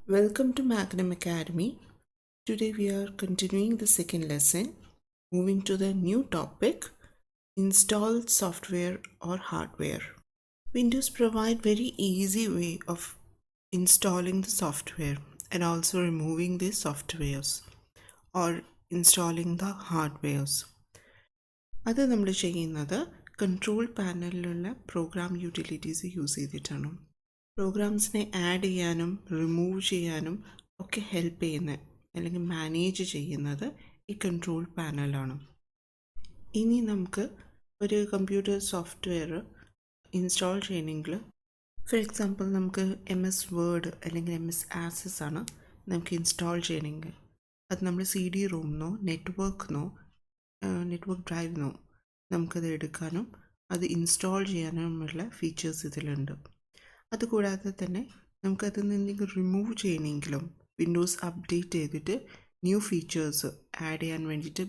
Welcome to Magnum Academy. Today we are continuing the second lesson, moving to the new topic, install software or hardware. Windows provide very easy way of installing the software and also removing the softwares or installing the hardwares. അത് നമ്മൾ ചെയ്യുന്നത് control പാനലിലുള്ള programme utilities use ചെയ്തിട്ടാണ്. പ്രോഗ്രാംസിനെ add ചെയ്യാനും remove ചെയ്യാനും ഒക്കെ help ചെയ്യുന്ന അല്ലെങ്കിൽ manage ചെയ്യുന്നത് ഈ കൺട്രോൾ പാനലാണ്. ഇനി നമുക്ക് ഒരു കമ്പ്യൂട്ടർ സോഫ്റ്റ്വെയർ ഇൻസ്റ്റാൾ ചെയ്യണമെങ്കിൽ, ഫോർ എക്സാമ്പിൾ നമുക്ക് MS വേർഡ് അല്ലെങ്കിൽ MS ആക്സസ് ആണ് നമുക്ക് ഇൻസ്റ്റാൾ ചെയ്യണമെങ്കിൽ, അത് നമ്മൾ CD-ROM-നോ നെറ്റ്വർക്ക് ഡ്രൈവിനോ നമുക്കത് എടുക്കാനും അത് ഇൻസ്റ്റാൾ ചെയ്യാനുമുള്ള ഫീച്ചേഴ്സ് ഇതിലുണ്ട്. അതുകൂടാതെ തന്നെ നമുക്കതിൽ നിന്ന് റിമൂവ് ചെയ്യണമെങ്കിലും വിൻഡോസ് അപ്ഡേറ്റ് ചെയ്തിട്ട് ന്യൂ ഫീച്ചേഴ്സ് ആഡ് ചെയ്യാൻ വേണ്ടിയിട്ട്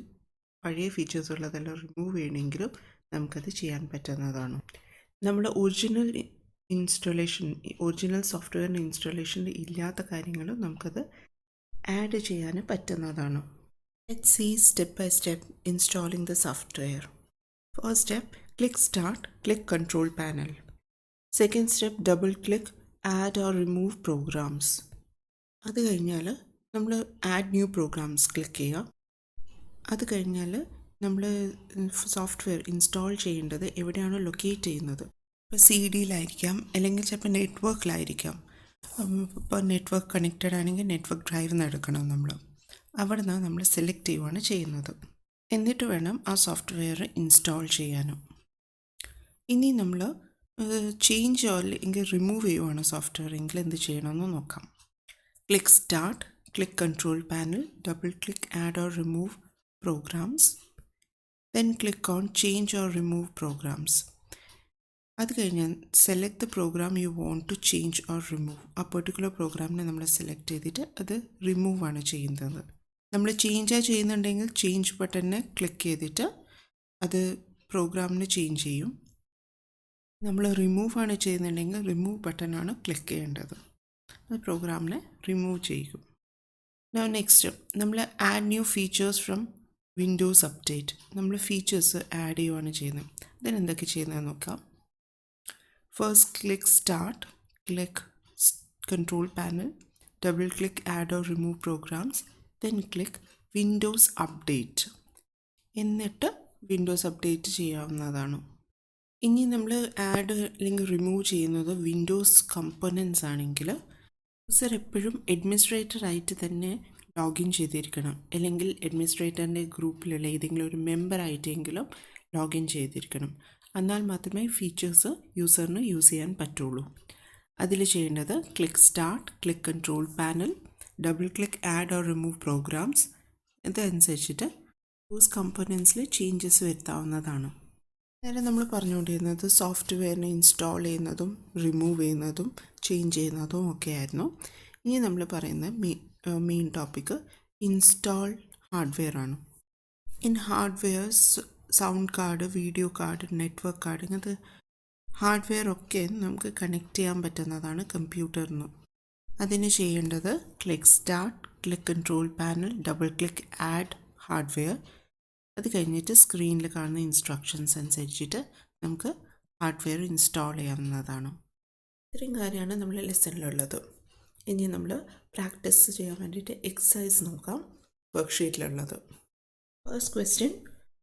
പഴയ ഫീച്ചേഴ്സ് ഉള്ളതെല്ലാം റിമൂവ് ചെയ്യണമെങ്കിലും നമുക്കത് ചെയ്യാൻ പറ്റുന്നതാണ്. നമ്മുടെ ഒറിജിനൽ സോഫ്റ്റ്വെയറിൻ്റെ ഇൻസ്റ്റാളേഷനിൽ ഇല്ലാത്ത കാര്യങ്ങൾ നമുക്കത് ആഡ് ചെയ്യാൻ പറ്റുന്നതാണ്. Let's see step by step installing the software. First step, click Start, click Control Panel. Second step, double click Add or Remove Programs. അത് കഴിഞ്ഞാൽ നമ്മൾ ആഡ് ന്യൂ പ്രോഗ്രാംസ് ക്ലിക്ക് ചെയ്യുക. അത് കഴിഞ്ഞാൽ നമ്മൾ സോഫ്റ്റ്വെയർ ഇൻസ്റ്റാൾ ചെയ്യേണ്ടത് എവിടെയാണോ ലൊക്കേറ്റ് ചെയ്യുന്നത്, ഇപ്പോൾ CD-യിലായിരിക്കാം അല്ലെങ്കിൽ ചിലപ്പോൾ നെറ്റ്വർക്കിലായിരിക്കാം. ഇപ്പോൾ നെറ്റ്വർക്ക് കണക്റ്റഡ് ആണെങ്കിൽ നെറ്റ്വർക്ക് ഡ്രൈവിൽ നിന്ന് എടുക്കണം. അവിടെ നിന്ന് നമ്മൾ സെലക്ട് ചെയ്യുകയാണ് ചെയ്യുന്നത്. എന്നിട്ട് വേണം ആ സോഫ്റ്റ്വെയർ ഇൻസ്റ്റാൾ ചെയ്യാനും. ഇനി നമ്മൾ ചേഞ്ച് അല്ലെങ്കിൽ റിമൂവ് ചെയ്യുവാണ് സോഫ്റ്റ്വെയർ എങ്കിൽ എന്ത് ചെയ്യണമെന്ന് നോക്കാം. Click start, click control panel, double click add or remove programs, then click on change or remove programs. അത് കഴിഞ്ഞാൽ select the program you want to change or remove. ആ പെർട്ടിക്കുലർ പ്രോഗ്രാമിനെ നമ്മൾ സെലക്ട് ചെയ്തിട്ട് അത് റിമൂവ് ആണ് ചെയ്യുന്നത്. നമ്മൾ ചേഞ്ചാണ് ചെയ്യുന്നുണ്ടെങ്കിൽ ചേഞ്ച് ബട്ടണിനെ ക്ലിക്ക് ചെയ്തിട്ട് അത് പ്രോഗ്രാമിന് ചേഞ്ച് ചെയ്യും. നമ്മൾ റിമൂവ് ആണ് ചെയ്യുന്നുണ്ടെങ്കിൽ റിമൂവ് ബട്ടണാണ് ക്ലിക്ക് ചെയ്യേണ്ടത്. അത് പ്രോഗ്രാമിനെ റിമൂവ് ചെയ്യും. നെക്സ്റ്റ് നമ്മൾ add new features from Windows update. നമ്മൾ ഫീച്ചേഴ്സ് ആഡ് ചെയ്യുകയാണ് ചെയ്യുന്നത്. അതിനെന്തൊക്കെ ചെയ്യുന്നത് നോക്കാം. First click Start, click Control Panel, double click Add or Remove Programs, then click Windows Update. എന്നിട്ട് വിൻഡോസ് അപ്ഡേറ്റ് ചെയ്യാവുന്നതാണ്. ഇനി നമ്മൾ ആഡ് അല്ലെങ്കിൽ റിമൂവ് ചെയ്യുന്നത് വിൻഡോസ് കമ്പോണൻസ് ആണെങ്കിൽ യൂസർ എപ്പോഴും അഡ്മിനിസ്ട്രേറ്റർ ആയിട്ട് തന്നെ ലോഗിൻ ചെയ്തിരിക്കണം, അല്ലെങ്കിൽ അഡ്മിനിസ്ട്രേറ്ററിൻ്റെ ഗ്രൂപ്പിലുള്ള ഏതെങ്കിലും ഒരു മെമ്പർ ആയിട്ടെങ്കിലും ലോഗിൻ ചെയ്തിരിക്കണം. എന്നാൽ മാത്രമേ ഫീച്ചേഴ്സ് യൂസറിന് യൂസ് ചെയ്യാൻ പറ്റുള്ളൂ. അതിൽ ചെയ്യേണ്ടത് click start, click control panel, double click add or remove programs. ഇതനുസരിച്ചിട്ട് യൂസ് കമ്പോണൻസിൽ ചേഞ്ചസ് വരുത്താവുന്നതാണ്. നേരെ നമ്മൾ പറഞ്ഞുകൊണ്ടിരുന്നത് സോഫ്റ്റ്വെയറിനെ ഇൻസ്റ്റാൾ ചെയ്യുന്നതും റിമൂവ് ചെയ്യുന്നതും ചേഞ്ച് ചെയ്യുന്നതും ഒക്കെ ആയിരുന്നു. ഇനി നമ്മൾ പറയുന്ന മെയിൻ ടോപ്പിക്ക് ഇൻസ്റ്റാൾ ഹാർഡ്വെയർ ആണ്. In hardwares sound card, video card, network card, ഇങ്ങനത്തെ ഹാർഡ്വെയർ ഒക്കെ നമുക്ക് കണക്ട് ചെയ്യാൻ പറ്റുന്നതാണ് കമ്പ്യൂട്ടറിന്. അതിന് ചെയ്യേണ്ടത് click start, click control panel, double click add hardware. അത് കഴിഞ്ഞിട്ട് സ്ക്രീനിൽ കാണുന്ന ഇൻസ്ട്രക്ഷൻസ് അനുസരിച്ചിട്ട് നമുക്ക് ഹാർഡ്വെയർ ഇൻസ്റ്റാൾ ചെയ്യാവുന്നതാണ്. ഇത്രയും കാര്യമാണ് നമ്മൾ ലെസണിലുള്ളത്. ഇനി നമ്മൾ പ്രാക്ടീസ് ചെയ്യാൻ വേണ്ടിയിട്ട് എക്സസൈസ് നോക്കാം, വർക്ക്ഷീറ്റിലുള്ളത്.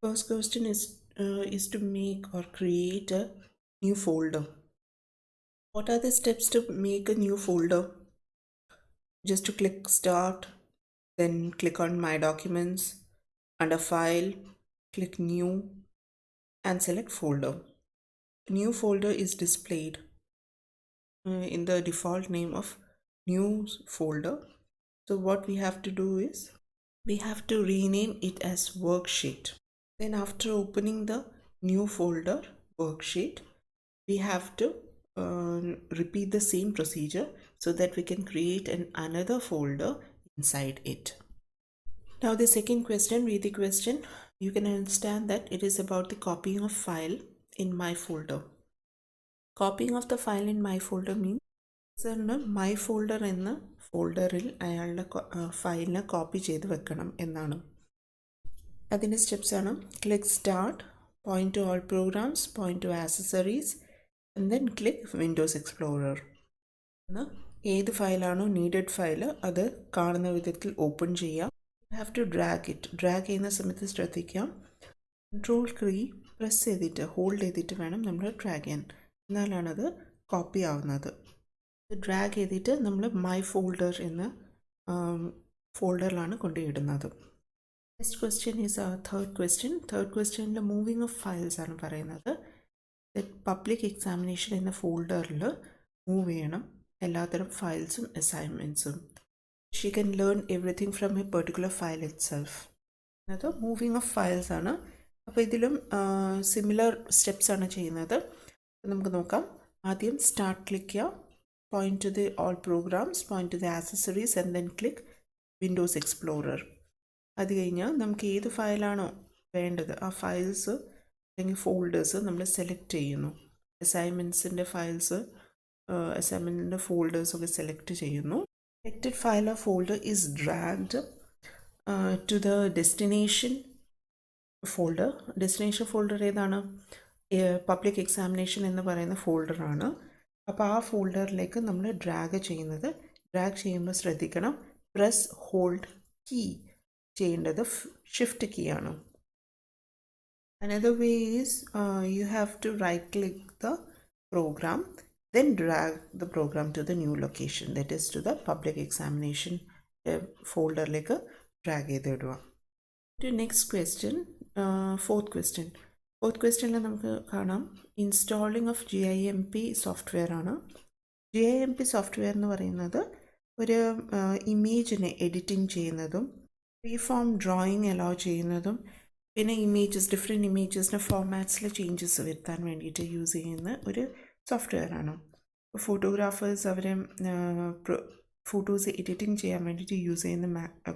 First question is to make or create a new folder. What are the steps to make a new folder? Just to click Start, then click on My Documents, under File, click New, and select Folder. New folder is displayed in the default name of New Folder. So what we have to do is we have to rename it as Worksheet. Then after opening the new folder worksheet, we have to repeat the same procedure so that we can create another folder inside it. Now the second question, read the question. You can understand that it is about the copying of file in my folder. Copying of the file in my folder means സാറിന് my folder എന്ന ഫോൾഡറിൽ അയാളുടെ ഫയലിനെ copy ചെയ്ത് വെക്കണം എന്നാണ്. അതിൻ്റെ സ്റ്റെപ്സാണ് click start, point to all programs, point to accessories and then click Windows Explorer. ഏത് ഫയലാണോ നീഡഡ് ഫയൽ അത് കാണുന്ന വിധത്തിൽ ഓപ്പൺ ചെയ്യാം. You have to drag it. Drag ചെയ്യുന്ന സമയത്ത് ശ്രദ്ധിക്കാം, കൺട്രോൾ കീ പ്രസ് ചെയ്തിട്ട് ഹോൾഡ് ചെയ്തിട്ട് വേണം നമ്മൾ ഡ്രാഗ് ചെയ്യാൻ, എന്നാലാണത് കോപ്പി ആവുന്നത്. ഡ്രാഗ് ചെയ്തിട്ട് നമ്മൾ മൈ ഫോൾഡർ എന്ന ഫോൾഡറിലാണ് കൊണ്ടുപോയിടുന്നത്. Next question is third question. Third ക്വസ്റ്റ്യനിൽ മൂവിങ് ഓഫ് ഫയൽസ് ആണ് പറയുന്നത്. പബ്ലിക് എക്സാമിനേഷൻ എന്ന ഫോൾഡറിൽ മൂവ് ചെയ്യണം എല്ലാത്തരം ഫയൽസും അസൈൻമെൻറ്റ്സും. She can learn everything from a particular file itself. അത് മൂവിങ് ഓഫ് ഫയൽസ് ആണ്. അപ്പോൾ ഇതിലും സിമിലർ സ്റ്റെപ്സ് ആണ് ചെയ്യുന്നത്. നമുക്ക് നോക്കാം. ആദ്യം സ്റ്റാർട്ട് ക്ലിക്ക് ചെയ്യുക, point to the all programs, point to the accessories and then click Windows Explorer. അത് കഴിഞ്ഞാൽ നമുക്ക് ഏത് ഫയലാണോ വേണ്ടത് ആ ഫയൽസ് അല്ലെങ്കിൽ ഫോൾഡേഴ്സ് നമ്മൾ സെലക്ട് ചെയ്യുന്നു. അസൈൻമെൻറ്റ്സിൻ്റെ ഫയൽസ്, അസൈൻമെൻറ്റിൻ്റെ ഫോൾഡേഴ്സൊക്കെ സെലക്ട് ചെയ്യുന്നു. Selected file or folder is dragged to the destination folder. Destination folder ഏതാണ്? പബ്ലിക് എക്സാമിനേഷൻ എന്ന് പറയുന്ന ഫോൾഡറാണ്. അപ്പോൾ ആ ഫോൾഡറിലേക്ക് നമ്മൾ ഡ്രാഗ് ചെയ്യുമ്പോൾ ശ്രദ്ധിക്കണം, പ്രസ് ഹോൾഡ് കീ ചെയ്യേണ്ടത് ഷിഫ്റ്റ് കീ ആണ്. Another way is you have to right click the program, then drag the program to the new location, that is to the public examination folder like drag ചെയ്തിടുക. Next question, fourth ക്വസ്റ്റ്യനിൽ നമുക്ക് കാണാം installing of GIMP software ആണ്. GIMP software എന്ന് പറയുന്നത് ഒരു ഇമേജിനെ editing ചെയ്യുന്നതും ഫ്രീ ഫോം ഡ്രോയിങ് അലൗ ചെയ്യുന്നതും പിന്നെ ഡിഫറെൻറ്റ് ഇമേജസിൻ്റെ ഫോർമാറ്റ്സിൽ ചേഞ്ചസ് വരുത്താൻ വേണ്ടിയിട്ട് യൂസ് ചെയ്യുന്ന ഒരു സോഫ്റ്റ്വെയർ ആണ്. ഫോട്ടോഗ്രാഫേഴ്സ് അവരെ ഫോട്ടോസ് എഡിറ്റിംഗ് ചെയ്യാൻ വേണ്ടിയിട്ട്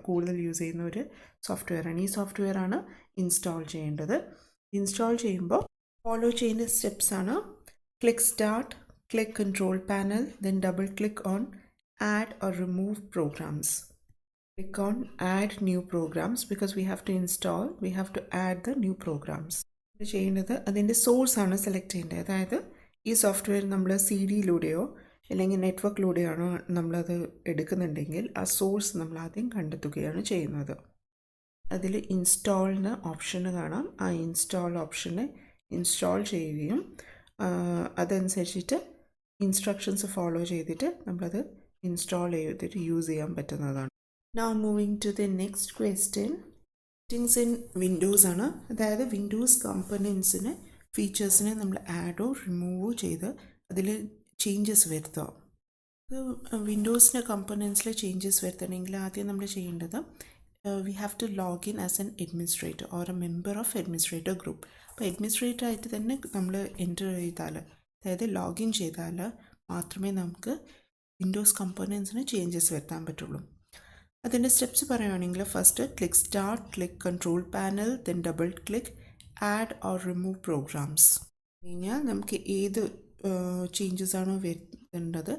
കൂടുതൽ യൂസ് ചെയ്യുന്ന ഒരു സോഫ്റ്റ്വെയർ ആണ്. ഈ സോഫ്റ്റ്വെയർ ആണ് ഇൻസ്റ്റാൾ ചെയ്യേണ്ടത്. ഇൻസ്റ്റാൾ ചെയ്യുമ്പോൾ ഫോളോ ചെയ്യുന്ന സ്റ്റെപ്സ് ആണ് click start, click control panel, then double click on add or remove programs. Click on add new programs because we have to add the new programs. ചെയ്യുന്നത് അതിൻ്റെ source ആണ് select ചെയ്യേണ്ടത്. അതായത് ഈ software നമ്മൾ CD-യിലൂടെയോ അല്ലെങ്കിൽ നെറ്റ്വർക്കിലൂടെയാണോ നമ്മളത് എടുക്കുന്നുണ്ടെങ്കിൽ ആ സോഴ്സ് നമ്മൾ ആദ്യം കണ്ടെത്തുകയാണ് ചെയ്യുന്നത്. അതിൽ ഇൻസ്റ്റാളിന് ഓപ്ഷന് കാണാം. ആ ഇൻസ്റ്റാൾ ഓപ്ഷനെ ഇൻസ്റ്റാൾ ചെയ്യുകയും അതനുസരിച്ചിട്ട് ഇൻസ്ട്രക്ഷൻസ് ഫോളോ ചെയ്തിട്ട് നമ്മളത് ഇൻസ്റ്റാൾ ചെയ്തിട്ട് യൂസ് ചെയ്യാൻ പറ്റുന്നതാണ്. Now moving to the next question. Settings in Windows ആണ്. അതായത് വിൻഡോസ് കമ്പണൻസിന് ഫീച്ചേഴ്സിനെ നമ്മൾ ആഡോ റിമൂവോ ചെയ്ത് അതിൽ ചേഞ്ചസ് വരുത്തുക. വിൻഡോസിൻ്റെ കമ്പണൻസിൽ ചേഞ്ചസ് വരുത്തണമെങ്കിൽ ആദ്യം നമ്മൾ ചെയ്യേണ്ടത് we have to log in as an administrator or a member of administrator group. അപ്പോൾ അഡ്മിനിസ്ട്രേറ്റർ ആയിട്ട് തന്നെ നമ്മൾ എൻ്റർ ചെയ്താൽ, അതായത് ലോഗിൻ ചെയ്താൽ മാത്രമേ നമുക്ക് വിൻഡോസ് കമ്പണൻസിന് ചേഞ്ചസ് വരുത്താൻ പറ്റുള്ളൂ. അതിൻ്റെ സ്റ്റെപ്സ് പറയുകയാണെങ്കിൽ first click start, click control panel, then double click add or remove programs. കഴിഞ്ഞാൽ നമുക്ക് ഏത് ചേഞ്ചസ് ആണോ വരുത്തേണ്ടത്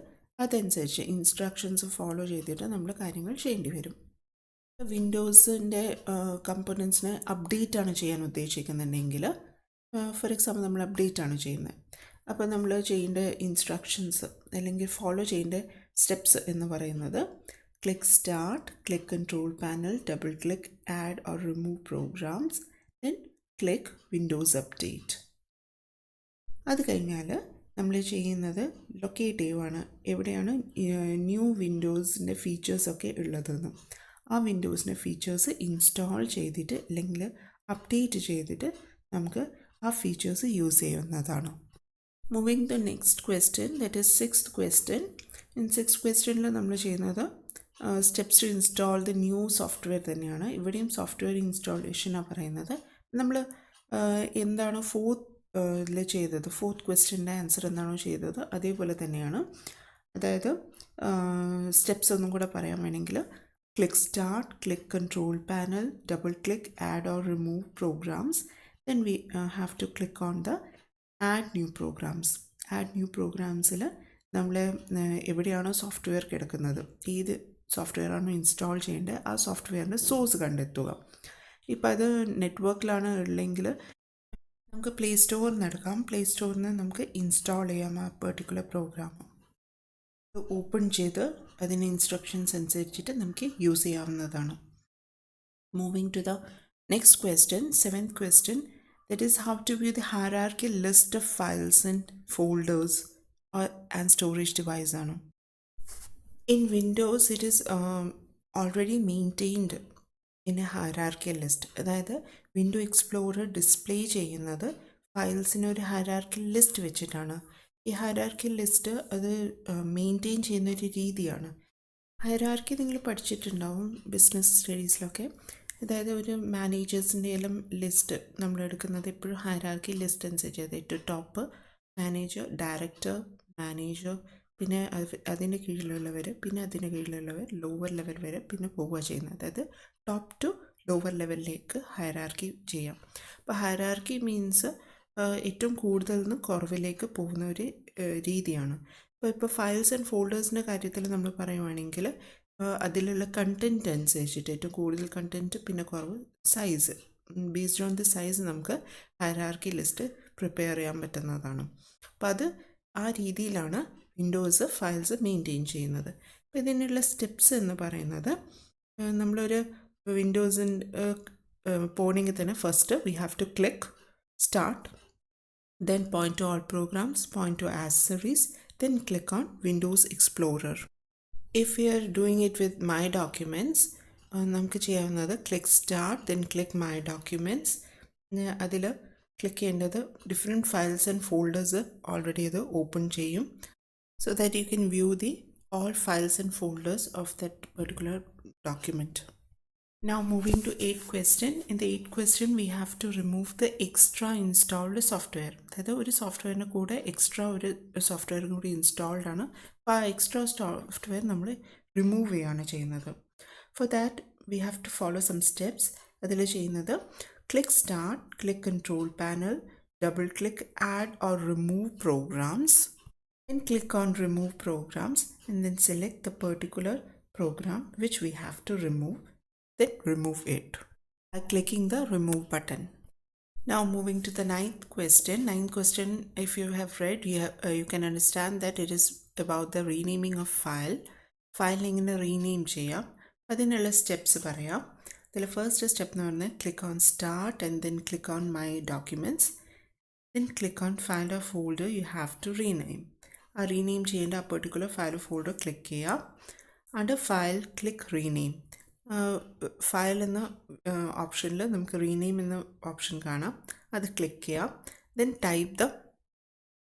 അതനുസരിച്ച് ഇൻസ്ട്രക്ഷൻസ് ഫോളോ ചെയ്തിട്ട് നമ്മൾ കാര്യങ്ങൾ ചെയ്യേണ്ടി വരും. വിൻഡോസിൻ്റെ കമ്പോണൻസിനെ അപ്ഡേറ്റ് ആണ് ചെയ്യാൻ ഉദ്ദേശിക്കുന്നുണ്ടെങ്കിൽ, ഫോർ എക്സാമ്പിൾ നമ്മൾ അപ്ഡേറ്റ് ആണ് ചെയ്യുന്നത്, അപ്പോൾ നമ്മൾ ചെയ്യേണ്ട ഇൻസ്ട്രക്ഷൻസ് അല്ലെങ്കിൽ ഫോളോ ചെയ്യേണ്ട സ്റ്റെപ്സ് എന്ന് പറയുന്നത് click start, click control panel, double click add or remove programs, then click Windows update. അത് കഴിഞ്ഞാൽ നമ്മൾ ചെയ്യുന്നത് ലൊക്കേറ്റ് ചെയ്യുവാണ് എവിടെയാണ് ന്യൂ വിൻഡോസിൻ്റെ ഫീച്ചേഴ്സൊക്കെ ഉള്ളതെന്ന്. ആ വിൻഡോസിൻ്റെ ഫീച്ചേഴ്സ് ഇൻസ്റ്റാൾ ചെയ്തിട്ട് അല്ലെങ്കിൽ അപ്ഡേറ്റ് ചെയ്തിട്ട് നമുക്ക് ആ ഫീച്ചേഴ്സ് യൂസ് ചെയ്യുന്നതാണ്. Moving to next question, that is sixth question. Sixth ക്വസ്റ്റ്യനിൽ നമ്മൾ ചെയ്യുന്നത് steps to install the new software തന്നെയാണ്. ഇവിടെയും സോഫ്റ്റ്വെയർ ഇൻസ്റ്റാളേഷനാണ് പറയുന്നത്. നമ്മൾ എന്താണോ ഫോർത്തിൽ ചെയ്തത്, ഫോർത്ത് ക്വസ്റ്റ്യൻ്റെ ആൻസർ എന്താണോ ചെയ്തത് അതേപോലെ തന്നെയാണ്. അതായത് സ്റ്റെപ്സ് ഒന്നും കൂടെ പറയാൻ വേണമെങ്കിൽ click start, click control panel, double click add or remove programs, then we have to click on the add new programs. Add new പ്രോഗ്രാംസിൽ നമ്മൾ എവിടെയാണോ സോഫ്റ്റ്വെയർ കിടക്കുന്നത്, ഏത് സോഫ്റ്റ്വെയർ ആണോ ഇൻസ്റ്റാൾ ചെയ്യേണ്ടത്, ആ സോഫ്റ്റ്വെയറിൻ്റെ സോഴ്സ് കണ്ടെത്തുക. ഇപ്പം അത് നെറ്റ്വർക്കിലാണ് ഉള്ളെങ്കിൽ നമുക്ക് പ്ലേ സ്റ്റോറിൽ നിന്ന് എടുക്കാം. പ്ലേ സ്റ്റോറിൽ നിന്ന് നമുക്ക് ഇൻസ്റ്റാൾ ചെയ്യാം ആ പെർട്ടിക്കുലർ പ്രോഗ്രാം. ഓപ്പൺ ചെയ്ത് അതിന് ഇൻസ്ട്രക്ഷൻസ് അനുസരിച്ചിട്ട് നമുക്ക് യൂസ് ചെയ്യാവുന്നതാണ്. Moving to the next question, 7th question, that is how to view the hierarchy list of files and folders and storage device. In Windows, it is already maintained in a hierarchical list. അതായത് window explorer display ചെയ്യുന്നത് ഫയൽസിന് ഒരു hierarchical list വെച്ചിട്ടാണ്. ഈ hierarchical list അത് maintain ചെയ്യുന്നൊരു രീതിയാണ്. Hierarchy നിങ്ങൾ പഠിച്ചിട്ടുണ്ടാവും business സ്റ്റഡീസിലൊക്കെ. അതായത് ഒരു മാനേജേഴ്സിൻ്റെ എല്ലാം ലിസ്റ്റ് നമ്മൾ എടുക്കുന്നത് എപ്പോഴും ഹൈറാർക്കി ലിസ്റ്റ് അനുസരിച്ച്, ഏറ്റവും ടോപ്പ് മാനേജർ, ഡയറക്ടർ, മാനേജർ, പിന്നെ അതിൻ്റെ കീഴിലുള്ളവർ, പിന്നെ അതിൻ്റെ കീഴിലുള്ളവർ, ലോവർ ലെവൽ വരെ പിന്നെ പോവുക ചെയ്യുന്നത്. അതായത് ടോപ്പ് ടു ലോവർ ലെവലിലേക്ക് ഹൈറാർക്കി ചെയ്യാം. അപ്പോൾ ഹൈറാർക്കി മീൻസ് ഏറ്റവും കൂടുതൽ നിന്ന് കുറവിലേക്ക് പോകുന്ന ഒരു രീതിയാണ്. ഇപ്പോൾ ഫയൽസ് ആൻഡ് ഫോൾഡേഴ്സിൻ്റെ കാര്യത്തിൽ നമ്മൾ പറയുവാണെങ്കിൽ അതിലുള്ള കണ്ടൻറ്റ് അനുസരിച്ചിട്ട് ഏറ്റവും കൂടുതൽ കണ്ടൻറ്റ്, പിന്നെ കുറവ് size, based on the size നമുക്ക് ഹൈറാർക്കി ലിസ്റ്റ് പ്രിപ്പയർ ചെയ്യാൻ പറ്റുന്നതാണ്. അപ്പോൾ അത് ആ രീതിയിലാണ് വിൻഡോസ് ഫയൽസ് മെയിൻറ്റെയിൻ ചെയ്യുന്നത്. അപ്പോൾ ഇതിനുള്ള സ്റ്റെപ്സ് എന്ന് പറയുന്നത്, നമ്മളൊരു വിൻഡോസിൻ്റെ പോണെങ്കിൽ തന്നെ first we have to click start, then point to all programs, point to accessories, then click on Windows Explorer. If we are doing it with My Documents, നമുക്ക് ചെയ്യാവുന്നത് click start, then click My Documents. അതിൽ click ചെയ്യേണ്ടത് different files and folders already അത് open ചെയ്യും, so that you can view the all files and folders of that particular document. Now moving to 8th question. In the 8th question we have to remove the extra installed software. അതായത് ഒരു സോഫ്റ്റ്വെയറിന് കൂടെ extra ഒരു സോഫ്റ്റ്വെയറും കൂടി installed ആണ്. അപ്പോൾ ആ extra software നമ്മൾ റിമൂവ് ചെയ്യുകയാണ് ചെയ്യുന്നത്. For that we have to follow some steps. അതിൽ ചെയ്യുന്നത് click start, click control panel, double click add or remove programs, then click on remove programs and then select the particular program which we have to remove, then remove it by clicking the remove button. Now moving to the 9th question. 9th question, if you have read, you can understand that it is about the renaming of file. File എങ്ങനെ rename ചെയ്യാം അതിനുള്ള steps പറയാം. അതിൽ first step എന്ന് പറഞ്ഞാൽ click on start and then click on my documents, then click on file or folder you have to rename. ആ rename ചെയ്യേണ്ട ആ പെർട്ടിക്കുലർ ഫയൽ ഫോൾഡർ ക്ലിക്ക് ചെയ്യുക. Under file click rename. File എന്ന ഓപ്ഷനിൽ നമുക്ക് rename എന്ന ഓപ്ഷൻ കാണാം, അത് ക്ലിക്ക് ചെയ്യാം. Then type the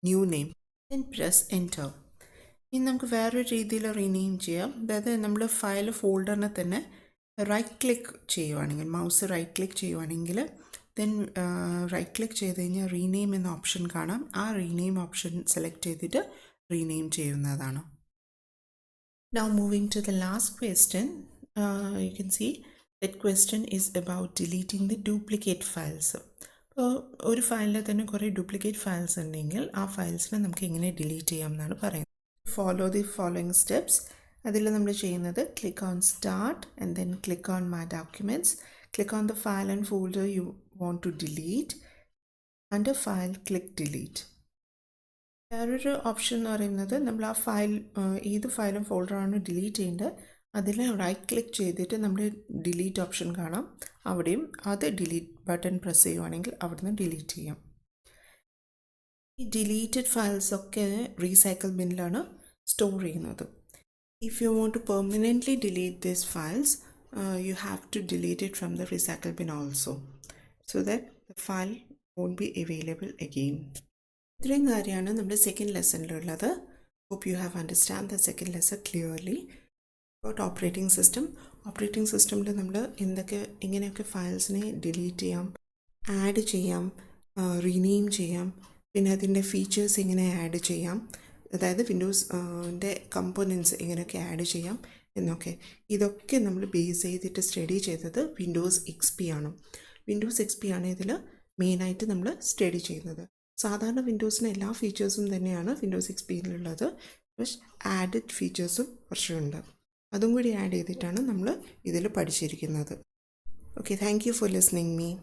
new name, then press enter. ഇനി നമുക്ക് വേറൊരു രീതിയിൽ റീനെയിം ചെയ്യാം. അതായത് നമ്മൾ ഫയൽ ഫോൾഡറിനെ തന്നെ റൈറ്റ് ക്ലിക്ക് ചെയ്യുവാണെങ്കിൽ, മൗസ് റൈറ്റ് ക്ലിക്ക് ചെയ്യുവാണെങ്കിൽ ദെൻ റൈറ്റ് ക്ലിക്ക് ചെയ്ത് കഴിഞ്ഞാൽ റീനെയിം എന്ന ഓപ്ഷൻ കാണാം. ആ റീനെയിം ഓപ്ഷൻ സെലക്ട് ചെയ്തിട്ട് റീനെയിം ചെയ്യുന്നതാണ്. Now moving to the last question, you can see that question is about deleting the duplicate files. അപ്പോൾ ഒരു ഫയലിൽ തന്നെ കുറേ ഡ്യൂപ്ലിക്കേറ്റ് ഫയൽസ് ഉണ്ടെങ്കിൽ ആ ഫയൽസിനെ നമുക്ക് എങ്ങനെ ഡിലീറ്റ് ചെയ്യാം എന്നാണ് പറയുന്നത്. Follow the following steps. അതിൽ നമ്മൾ ചെയ്യുന്നത് click on start and then click on my documents, click on the file and folder you want to delete, under file click delete. വേറൊരു ഓപ്ഷൻ എന്ന് പറയുന്നത് നമ്മൾ ആ ഫയൽ ഏത് ഫയലും ഫോൾഡറാണ് ഡിലീറ്റ് ചെയ്യേണ്ടത് അതിൽ റൈറ്റ് ക്ലിക്ക് ചെയ്തിട്ട് നമ്മൾ ഡിലീറ്റ് ഓപ്ഷൻ കാണാം, അവിടെയും അത് ഡിലീറ്റ് ബട്ടൺ പ്രസ് ചെയ്യുവാണെങ്കിൽ അവിടുന്ന് ഡിലീറ്റ് ചെയ്യാം. ഈ ഡിലീറ്റഡ് ഫയൽസൊക്കെ റീസൈക്കിൾ ബിന്നിലാണ് സ്റ്റോർ ചെയ്യുന്നത്. If you want to permanently delete these files you have to delete it from the recycle bin also, so that the file won't be available again. ഇത്രയും കാര്യമാണ് നമ്മുടെ സെക്കൻഡ് ലെസണിലുള്ളത്. Hope you have understand the second lesson clearly. About operating system. Operating സിസ്റ്റമിൽ നമ്മൾ എങ്ങനെയൊക്കെ ഫയൽസിനെ delete ചെയ്യാം, add ചെയ്യാം, റീനെയിം ചെയ്യാം, പിന്നെ അതിൻ്റെ ഫീച്ചേഴ്സ് എങ്ങനെ ആഡ് ചെയ്യാം, അതായത് വിൻഡോസിൻ്റെ കമ്പോണൻസ് എങ്ങനെയൊക്കെ ആഡ് ചെയ്യാം എന്നൊക്കെ, ഇതൊക്കെ നമ്മൾ ബേസ് ചെയ്തിട്ട് സ്റ്റഡി ചെയ്തത് വിൻഡോസ് XP ആണ്. വിൻഡോസ് XP ആണ് ഇതിൽ മെയിനായിട്ട് നമ്മൾ സ്റ്റഡി ചെയ്യുന്നത്. സാധാരണ വിൻഡോസിന് എല്ലാ ഫീച്ചേഴ്സും തന്നെയാണ് വിൻഡോസ് XPയിലുള്ളത്. പക്ഷേ ആഡഡ് ഫീച്ചേഴ്സും കുറച്ചുണ്ട്. അതും കൂടി ആഡ് ചെയ്തിട്ടാണ് നമ്മൾ ഇതിൽ പഠിച്ചിരിക്കുന്നത്. Okay, thank you for listening me.